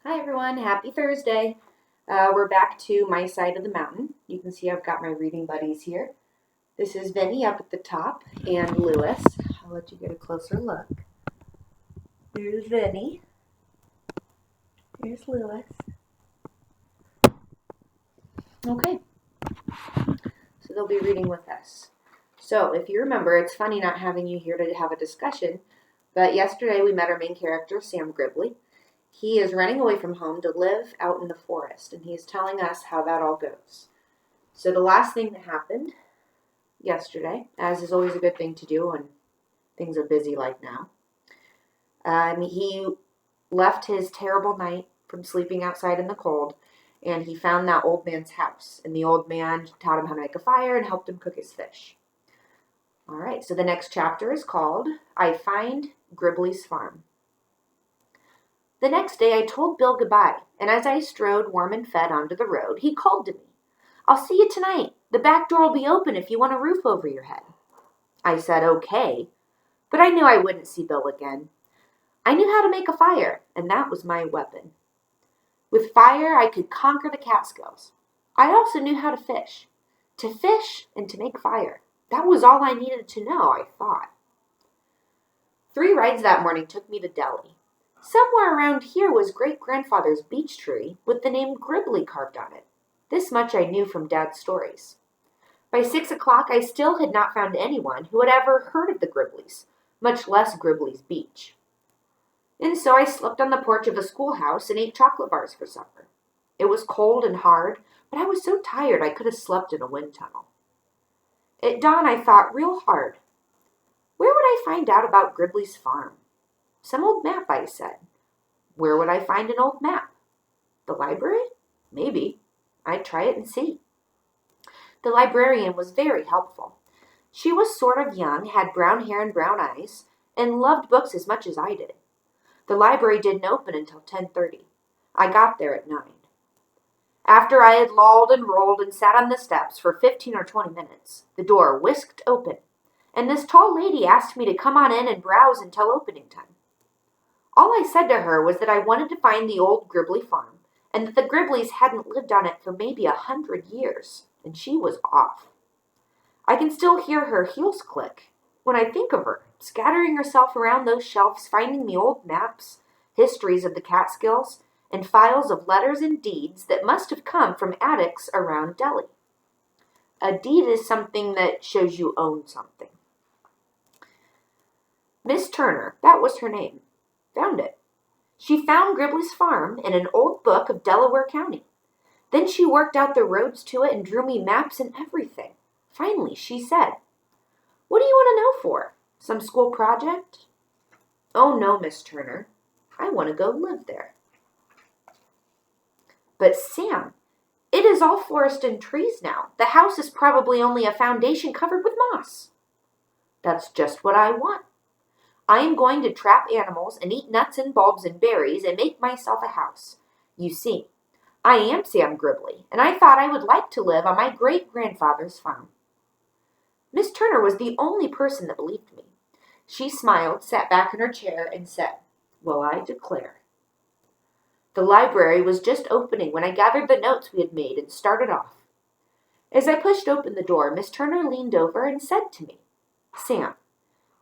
Hi everyone, happy Thursday. We're back to my side of the mountain. You can see I've got my reading buddies here. This is Vinny up at the top and Lewis. I'll let you get a closer look. Here's Vinny. Here's Lewis. Okay, so they'll be reading with us. So if you remember, it's funny not having you here to have a discussion, but yesterday we met our main character, Sam Dribbly. He is running away from home to live out in the forest, and he's telling us how that all goes. So the last thing that happened yesterday, as is always a good thing to do when things are busy like now, he left his terrible night from sleeping outside in the cold, and he found that old man's house. And the old man taught him how to make a fire and helped him cook his fish. All right, so the next chapter is called I Find Dribbly's Farm. The next day I told Bill goodbye, and as I strode warm and fed onto the road, he called to me. I'll see you tonight. The back door will be open if you want a roof over your head. I said okay, but I knew I wouldn't see Bill again. I knew how to make a fire, and that was my weapon. With fire, I could conquer the Catskills. I also knew how to fish. To fish and to make fire. That was all I needed to know, I thought. 3 rides that morning took me to Delhi. Somewhere around here was great-grandfather's beech tree with the name Dribbly carved on it. This much I knew from Dad's stories. By 6 o'clock, I still had not found anyone who had ever heard of the Dribblys, much less Dribbly's beach. And so I slept on the porch of the schoolhouse and ate chocolate bars for supper. It was cold and hard, but I was so tired I could have slept in a wind tunnel. At dawn, I thought real hard. Where would I find out about Dribbly's farm? Some old map, I said. Where would I find an old map? The library? Maybe. I'd try it and see. The librarian was very helpful. She was sort of young, had brown hair and brown eyes, and loved books as much as I did. The library didn't open until 10:30. I got there at 9. After I had lolled and rolled and sat on the steps for 15 or 20 minutes, the door whisked open, and this tall lady asked me to come on in and browse until opening time. All I said to her was that I wanted to find the old Dribbly farm, and that the Dribblys hadn't lived on it for maybe 100 years, and she was off. I can still hear her heels click when I think of her, scattering herself around those shelves, finding the old maps, histories of the Catskills, and files of letters and deeds that must have come from attics around Delhi. A deed is something that shows you own something. Miss Turner, that was her name, found it. She found Dribbly's farm in an old book of Delaware County. Then she worked out the roads to it and drew me maps and everything. Finally, she said, "What do you want to know for? Some school project?" "Oh, no, Miss Turner. I want to go live there." "But Sam, it is all forest and trees now. The house is probably only a foundation covered with moss." "That's just what I want. I am going to trap animals and eat nuts and bulbs and berries and make myself a house. You see, I am Sam Dribbly, and I thought I would like to live on my great-grandfather's farm." Miss Turner was the only person that believed me. She smiled, sat back in her chair, and said, "Well, I declare." The library was just opening when I gathered the notes we had made and started off. As I pushed open the door, Miss Turner leaned over and said to me, "Sam,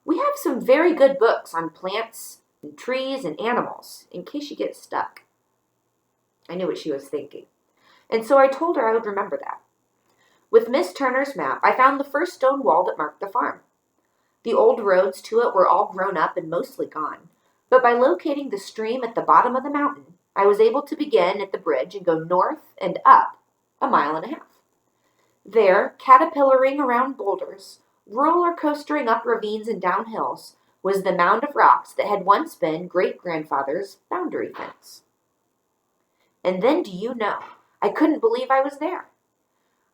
we have some very good books on plants and trees and animals, in case you get stuck." I knew what she was thinking, and so I told her I would remember that. With Miss Turner's map, I found the first stone wall that marked the farm. The old roads to it were all grown up and mostly gone, but by locating the stream at the bottom of the mountain, I was able to begin at the bridge and go north and up 1.5 miles. There, caterpillaring around boulders, roller coastering up ravines and down hills, was the mound of rocks that had once been great-grandfather's boundary fence. And then, do you know, I couldn't believe I was there.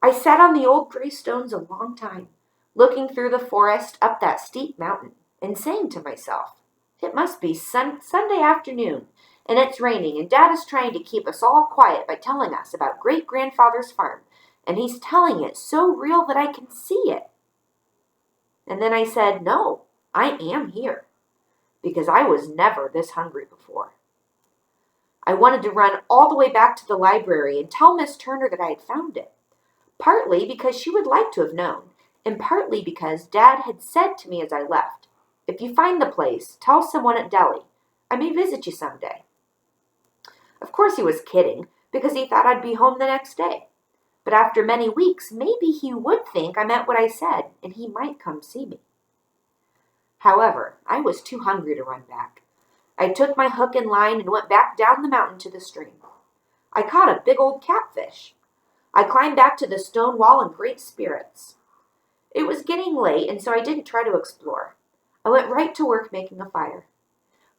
I sat on the old gray stones a long time, looking through the forest up that steep mountain, and saying to myself, "It must be Sunday afternoon, and it's raining, and Dad is trying to keep us all quiet by telling us about great-grandfather's farm, and he's telling it so real that I can see it." And then I said, "No, I am here, because I was never this hungry before." I wanted to run all the way back to the library and tell Miss Turner that I had found it, partly because she would like to have known, and partly because Dad had said to me as I left, "If you find the place, tell someone at Delhi. I may visit you someday." Of course he was kidding, because he thought I'd be home the next day. But after many weeks, maybe he would think I meant what I said, and he might come see me. However, I was too hungry to run back. I took my hook and line and went back down the mountain to the stream. I caught a big old catfish. I climbed back to the stone wall in great spirits. It was getting late, and so I didn't try to explore. I went right to work making a fire.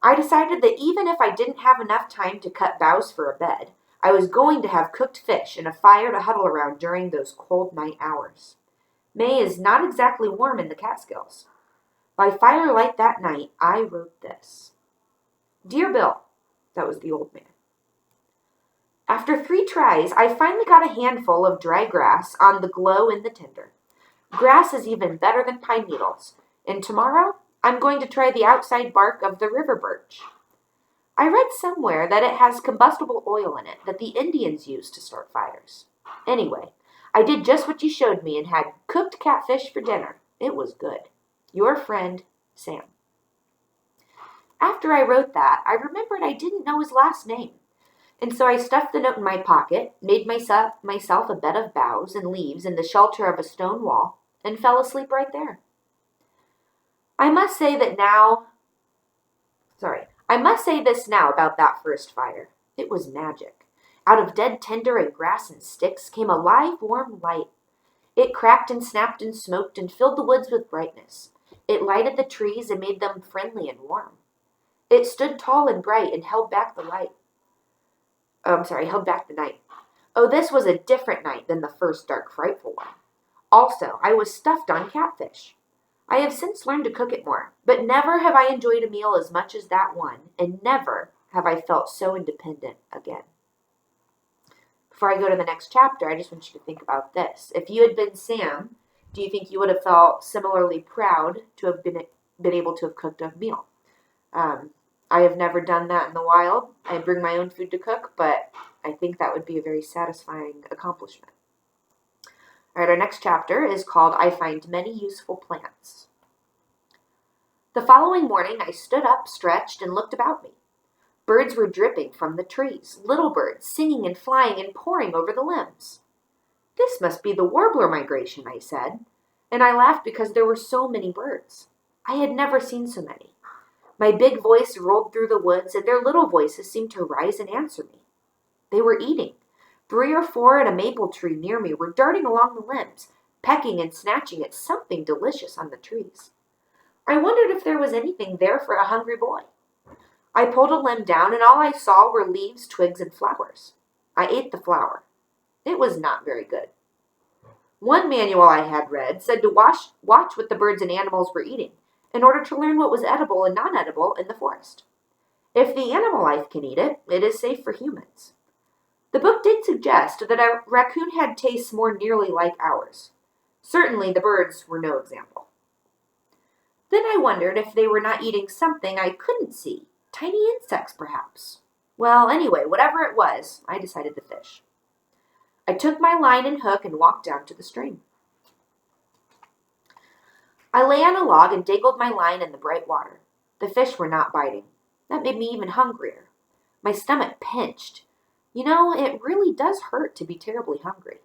I decided that even if I didn't have enough time to cut boughs for a bed, I was going to have cooked fish and a fire to huddle around during those cold night hours. May is not exactly warm in the Catskills. By firelight that night, I wrote this. "Dear Bill," that was the old man. "After 3 tries, I finally got a handful of dry grass on the glow in the tinder. Grass is even better than pine needles, and tomorrow I'm going to try the outside bark of the river birch. I read somewhere that it has combustible oil in it that the Indians use to start fires. Anyway, I did just what you showed me and had cooked catfish for dinner. It was good. Your friend, Sam." After I wrote that, I remembered I didn't know his last name, and so I stuffed the note in my pocket, made myself a bed of boughs and leaves in the shelter of a stone wall, and fell asleep right there. I must say this now about that first fire. It was magic. Out of dead tinder and grass and sticks came a live, warm light. It cracked and snapped and smoked and filled the woods with brightness. It lighted the trees and made them friendly and warm. It stood tall and bright and held back the night. Oh, this was a different night than the first dark, frightful one. Also, I was stuffed on catfish. I have since learned to cook it more, but never have I enjoyed a meal as much as that one, and never have I felt so independent again. Before I go to the next chapter, I just want you to think about this. If you had been Sam, do you think you would have felt similarly proud to have been able to have cooked a meal? I have never done that in the wild. I bring my own food to cook, but I think that would be a very satisfying accomplishment. All right, our next chapter is called I Find Many Useful Plants. The following morning, I stood up, stretched, and looked about me. Birds were dripping from the trees, little birds singing and flying and pouring over the limbs. "This must be the warbler migration," I said, and I laughed because there were so many birds. I had never seen so many. My big voice rolled through the woods, and their little voices seemed to rise and answer me. They were eating. 3 or 4 at a maple tree near me were darting along the limbs, pecking and snatching at something delicious on the trees. I wondered if there was anything there for a hungry boy. I pulled a limb down, and all I saw were leaves, twigs, and flowers. I ate the flower. It was not very good. One manual I had read said to watch what the birds and animals were eating in order to learn what was edible and non-edible in the forest. If the animal life can eat it, it is safe for humans. The book did suggest that a raccoon had tastes more nearly like ours. Certainly the birds were no example. Then I wondered if they were not eating something I couldn't see, tiny insects perhaps. Well, anyway, whatever it was, I decided to fish. I took my line and hook and walked down to the stream. I lay on a log and dangled my line in the bright water. The fish were not biting. That made me even hungrier. My stomach pinched. You know, it really does hurt to be terribly hungry.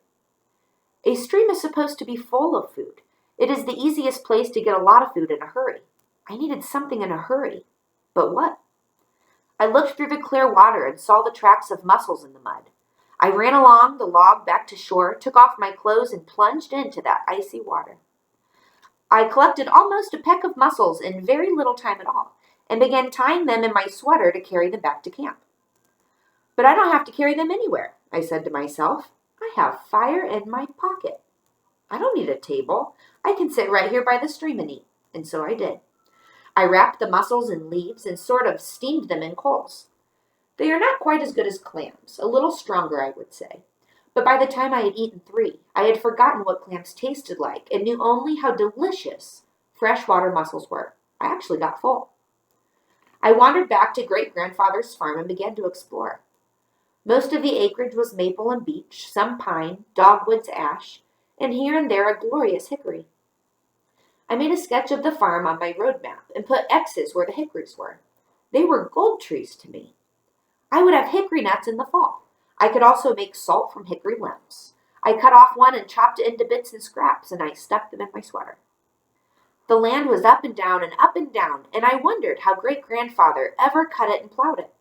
A stream is supposed to be full of food. It is the easiest place to get a lot of food in a hurry. I needed something in a hurry. But what? I looked through the clear water and saw the tracks of mussels in the mud. I ran along the log back to shore, took off my clothes, and plunged into that icy water. I collected almost a peck of mussels in very little time at all, and began tying them in my sweater to carry them back to camp. But I don't have to carry them anywhere, I said to myself. I have fire in my pocket. I don't need a table. I can sit right here by the stream and eat. And so I did. I wrapped the mussels in leaves and sort of steamed them in coals. They are not quite as good as clams, a little stronger, I would say. But by the time I had eaten 3, I had forgotten what clams tasted like and knew only how delicious freshwater mussels were. I actually got full. I wandered back to great-grandfather's farm and began to explore. Most of the acreage was maple and beech, some pine, dogwoods, ash, and here and there a glorious hickory. I made a sketch of the farm on my road map and put X's where the hickories were. They were gold trees to me. I would have hickory nuts in the fall. I could also make salt from hickory limbs. I cut off one and chopped it into bits and scraps, and I stuck them in my sweater. The land was up and down, and I wondered how great-grandfather ever cut it and plowed it.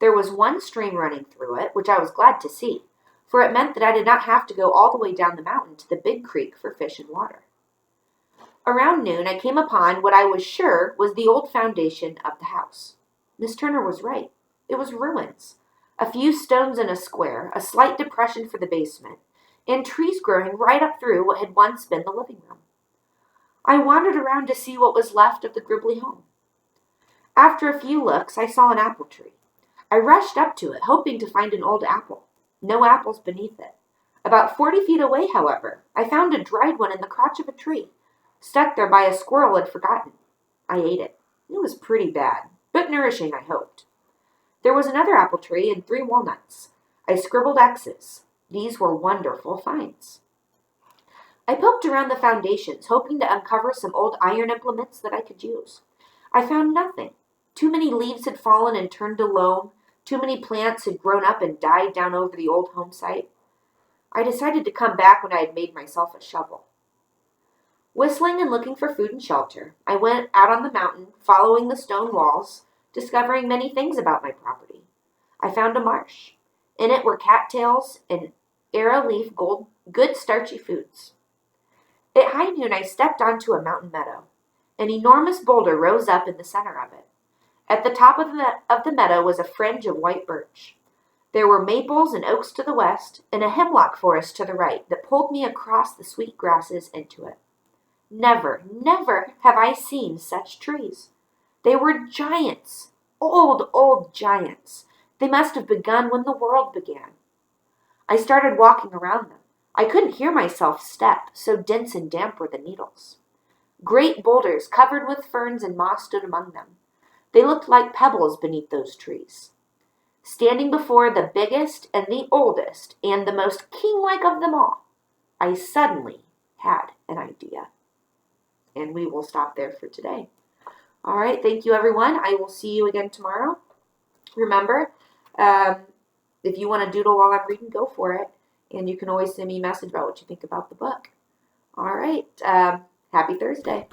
There was one stream running through it, which I was glad to see, for it meant that I did not have to go all the way down the mountain to the big creek for fish and water. Around noon, I came upon what I was sure was the old foundation of the house. Miss Turner was right. It was ruins. A few stones in a square, a slight depression for the basement, and trees growing right up through what had once been the living room. I wandered around to see what was left of the Dribbly home. After a few looks, I saw an apple tree. I rushed up to it, hoping to find an old apple. No apples beneath it. About 40 feet away, however, I found a dried one in the crotch of a tree, stuck there by a squirrel had forgotten. I ate it. It was pretty bad, but nourishing, I hoped. There was another apple tree and 3 walnuts. I scribbled X's. These were wonderful finds. I poked around the foundations, hoping to uncover some old iron implements that I could use. I found nothing. Too many leaves had fallen and turned to loam. Too many plants had grown up and died down over the old home site. I decided to come back when I had made myself a shovel. Whistling and looking for food and shelter, I went out on the mountain, following the stone walls, discovering many things about my property. I found a marsh. In it were cattails and arrowleaf good starchy foods. At high noon, I stepped onto a mountain meadow. An enormous boulder rose up in the center of it. At the top of the meadow was a fringe of white birch. There were maples and oaks to the west, and a hemlock forest to the right that pulled me across the sweet grasses into it. Never, never have I seen such trees. They were giants, old giants. They must have begun when the world began. I started walking around them. I couldn't hear myself step, so dense and damp were the needles. Great boulders covered with ferns and moss stood among them. They looked like pebbles beneath those trees. Standing before the biggest and the oldest and the most king-like of them all, I suddenly had an idea. And we will stop there for today. All right, thank you, everyone. I will see you again tomorrow. Remember, if you want to doodle while I'm reading, go for it. And you can always send me a message about what you think about the book. All right, happy Thursday.